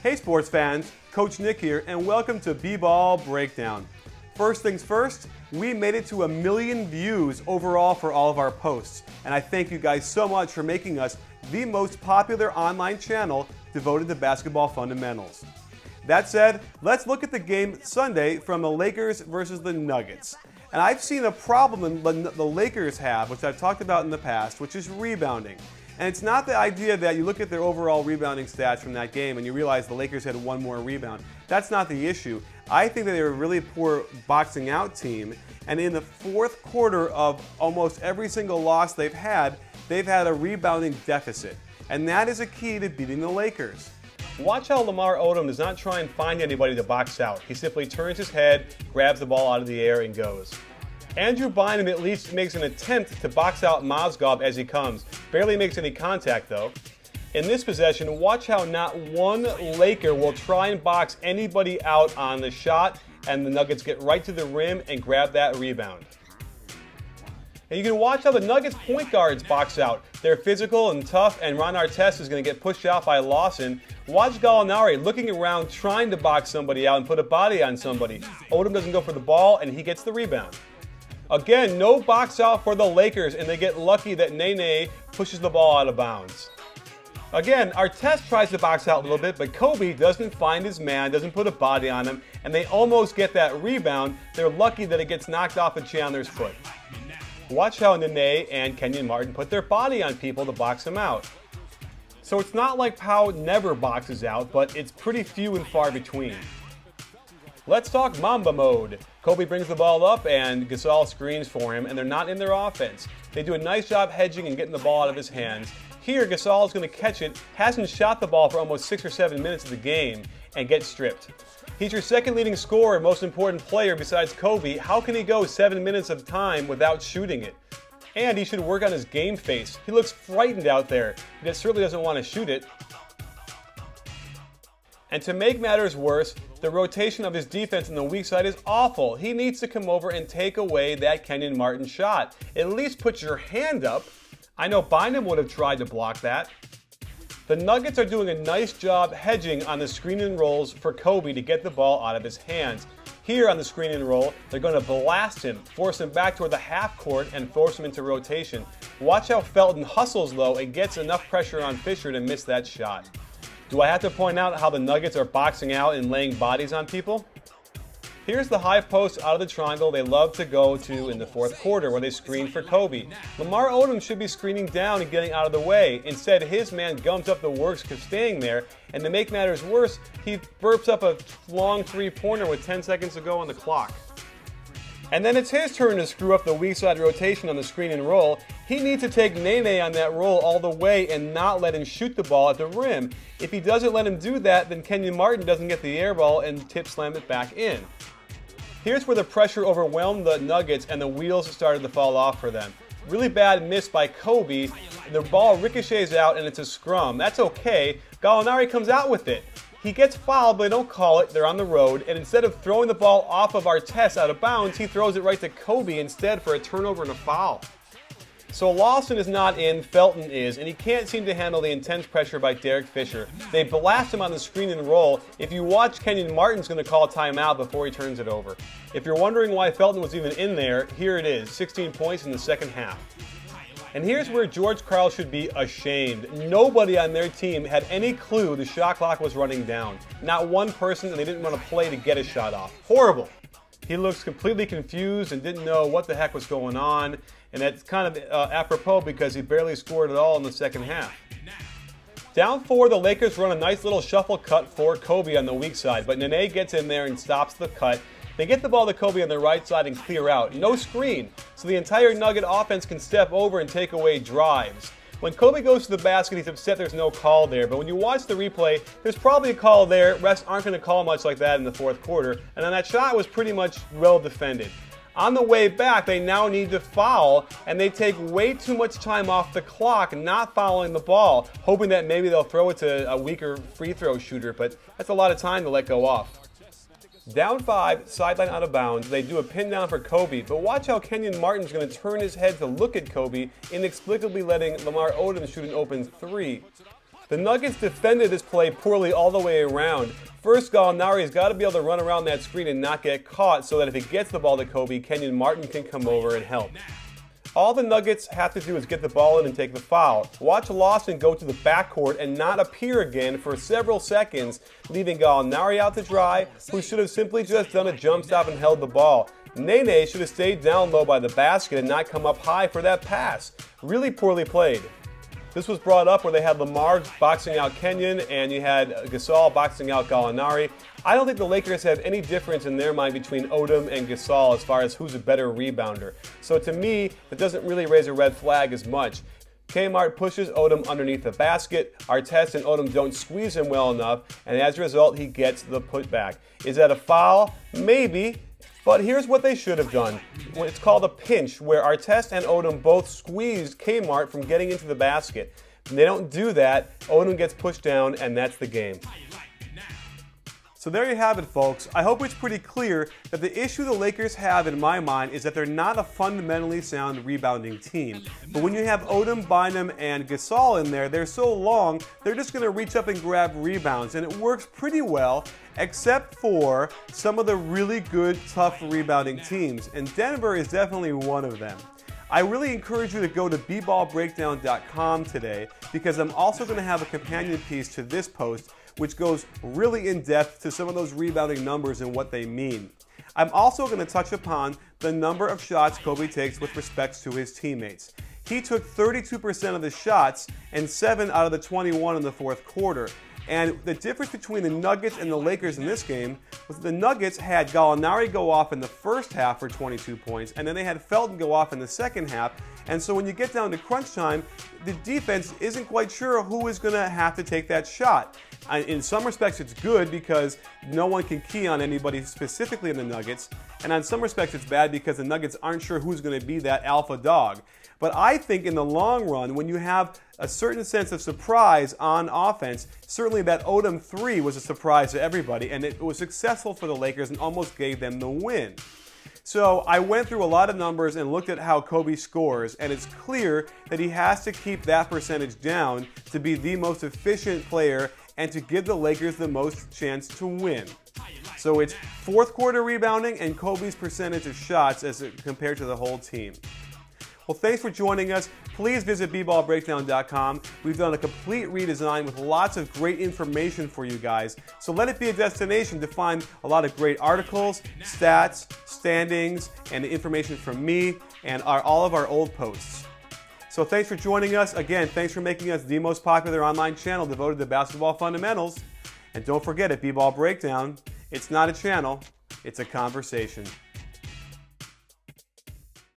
Hey sports fans, Coach Nick here, and welcome to B-Ball Breakdown. First things first, we made it to 1 million views overall for all of our posts, and I thank you guys so much for making us the most popular online channel devoted to basketball fundamentals. That said, let's look at the game Sunday from the Lakers versus the Nuggets. And I've seen a problem the Lakers have, which I've talked about in the past, which is rebounding. And it's not the idea that you look at their overall rebounding stats from that game and you realize the Lakers had one more rebound. That's not the issue. I think that they were a really poor boxing out team, and in the fourth quarter of almost every single loss they've had a rebounding deficit. And that is a key to beating the Lakers. Watch how Lamar Odom does not try and find anybody to box out. He simply turns his head, grabs the ball out of the air, and goes. Andrew Bynum at least makes an attempt to box out Mozgov as he comes. Barely makes any contact though. In this possession, watch how not one Laker will try and box anybody out on the shot, and the Nuggets get right to the rim and grab that rebound. And you can watch how the Nuggets point guards box out. They're physical and tough, and Ron Artest is going to get pushed out by Lawson. Watch Gallinari looking around trying to box somebody out and put a body on somebody. Odom doesn't go for the ball, and he gets the rebound. Again, no box out for the Lakers, and they get lucky that Nene pushes the ball out of bounds. Again, Artest tries to box out a little bit, but Kobe doesn't find his man, doesn't put a body on him, and they almost get that rebound. They're lucky that it gets knocked off of Chandler's foot. Watch how Nene and Kenyon Martin put their body on people to box them out. So it's not like Pau never boxes out, but it's pretty few and far between. Let's talk Mamba mode. Kobe brings the ball up and Gasol screens for him, and they're not in their offense. They do a nice job hedging and getting the ball out of his hands. Here, Gasol is going to catch it, hasn't shot the ball for almost 6 or 7 minutes of the game, and gets stripped. He's your second leading scorer, most important player besides Kobe. How can he go 7 minutes of time without shooting it? And he should work on his game face. He looks frightened out there. He certainly doesn't want to shoot it. And to make matters worse, the rotation of his defense on the weak side is awful. He needs to come over and take away that Kenyon Martin shot. At least put your hand up. I know Bynum would have tried to block that. The Nuggets are doing a nice job hedging on the screen and rolls for Kobe to get the ball out of his hands. Here on the screen and roll, they're going to blast him, force him back toward the half court, and force him into rotation. Watch how Felton hustles though and gets enough pressure on Fisher to miss that shot. Do I have to point out how the Nuggets are boxing out and laying bodies on people? Here's the high post out of the triangle they love to go to in the fourth quarter where they screen for Kobe. Lamar Odom should be screening down and getting out of the way. Instead, his man gums up the works of staying there, and to make matters worse, he burps up a long three-pointer with 10 seconds to go on the clock. And then it's his turn to screw up the weak side rotation on the screen and roll. He needs to take Nene on that roll all the way and not let him shoot the ball at the rim. If he doesn't let him do that, then Kenyon Martin doesn't get the air ball and tip slam it back in. Here's where the pressure overwhelmed the Nuggets and the wheels started to fall off for them. Really bad miss by Kobe. The ball ricochets out and it's a scrum. That's okay. Gallinari comes out with it. He gets fouled, but they don't call it. They're on the road, and instead of throwing the ball off of Artest out of bounds, he throws it right to Kobe instead for a turnover and a foul. So Lawson is not in, Felton is, and he can't seem to handle the intense pressure by Derek Fisher. They blast him on the screen and roll. If you watch, Kenyon Martin's going to call a timeout before he turns it over. If you're wondering why Felton was even in there, here it is, 16 points in the second half. And here's where George Karl should be ashamed. Nobody on their team had any clue the shot clock was running down. Not one person, and they didn't want to play to get a shot off. Horrible. He looks completely confused and didn't know what the heck was going on. And that's kind of apropos because he barely scored at all in the second half. Down 4, the Lakers run a nice little shuffle cut for Kobe on the weak side, but Nene gets in there and stops the cut. They get the ball to Kobe on the right side and clear out. No screen, so the entire Nugget offense can step over and take away drives. When Kobe goes to the basket, he's upset there's no call there, but when you watch the replay, there's probably a call there. Refs aren't going to call much like that in the fourth quarter, and then that shot was pretty much well defended. On the way back, they now need to foul, and they take way too much time off the clock, not fouling the ball, hoping that maybe they'll throw it to a weaker free throw shooter, but that's a lot of time to let go off. Down 5, sideline out of bounds, they do a pin down for Kobe, but watch how Kenyon Martin's going to turn his head to look at Kobe, inexplicably letting Lamar Odom shoot an open 3. The Nuggets defended this play poorly all the way around. First, Gallinari's got to be able to run around that screen and not get caught so that if he gets the ball to Kobe, Kenyon Martin can come over and help. All the Nuggets have to do is get the ball in and take the foul. Watch Lawson go to the backcourt and not appear again for several seconds, leaving Gallinari out to dry, who should have simply just done a jump stop and held the ball. Nene should have stayed down low by the basket and not come up high for that pass. Really poorly played. This was brought up where they had Lamar boxing out Kenyon and you had Gasol boxing out Gallinari. I don't think the Lakers have any difference in their mind between Odom and Gasol as far as who's a better rebounder. So to me, that doesn't really raise a red flag as much. Kmart pushes Odom underneath the basket. Artest and Odom don't squeeze him well enough, and as a result, he gets the putback. Is that a foul? Maybe. But here's what they should have done. It's called a pinch, where Artest and Odom both squeezed Kmart from getting into the basket. When they don't do that, Odom gets pushed down, and that's the game. So there you have it, folks. I hope it's pretty clear that the issue the Lakers have in my mind is that they're not a fundamentally sound rebounding team. But when you have Odom, Bynum, and Gasol in there, they're so long, they're just going to reach up and grab rebounds. And it works pretty well, except for some of the really good, tough rebounding teams. And Denver is definitely one of them. I really encourage you to go to bballbreakdown.com today because I'm also going to have a companion piece to this post which goes really in depth to some of those rebounding numbers and what they mean. I'm also going to touch upon the number of shots Kobe takes with respect to his teammates. He took 32% of the shots and 7 out of the 21 in the fourth quarter. And the difference between the Nuggets and the Lakers in this game was the Nuggets had Gallinari go off in the first half for 22 points, and then they had Felton go off in the second half. And so when you get down to crunch time, the defense isn't quite sure who is going to have to take that shot. In some respects, it's good because no one can key on anybody specifically in the Nuggets. And in some respects, it's bad because the Nuggets aren't sure who's going to be that alpha dog. But I think in the long run, when you have a certain sense of surprise on offense, certainly that Odom 3 was a surprise to everybody, and it was successful for the Lakers and almost gave them the win. So I went through a lot of numbers and looked at how Kobe scores, and it's clear that he has to keep that percentage down to be the most efficient player and to give the Lakers the most chance to win. So it's fourth quarter rebounding and Kobe's percentage of shots as compared to the whole team. Well, thanks for joining us. Please visit bballbreakdown.com. We've done a complete redesign with lots of great information for you guys. So let it be a destination to find a lot of great articles, stats, standings, and information from me and all of our old posts. So thanks for joining us. Again, thanks for making us the most popular online channel devoted to basketball fundamentals. And don't forget, at B-Ball Breakdown, it's not a channel, it's a conversation.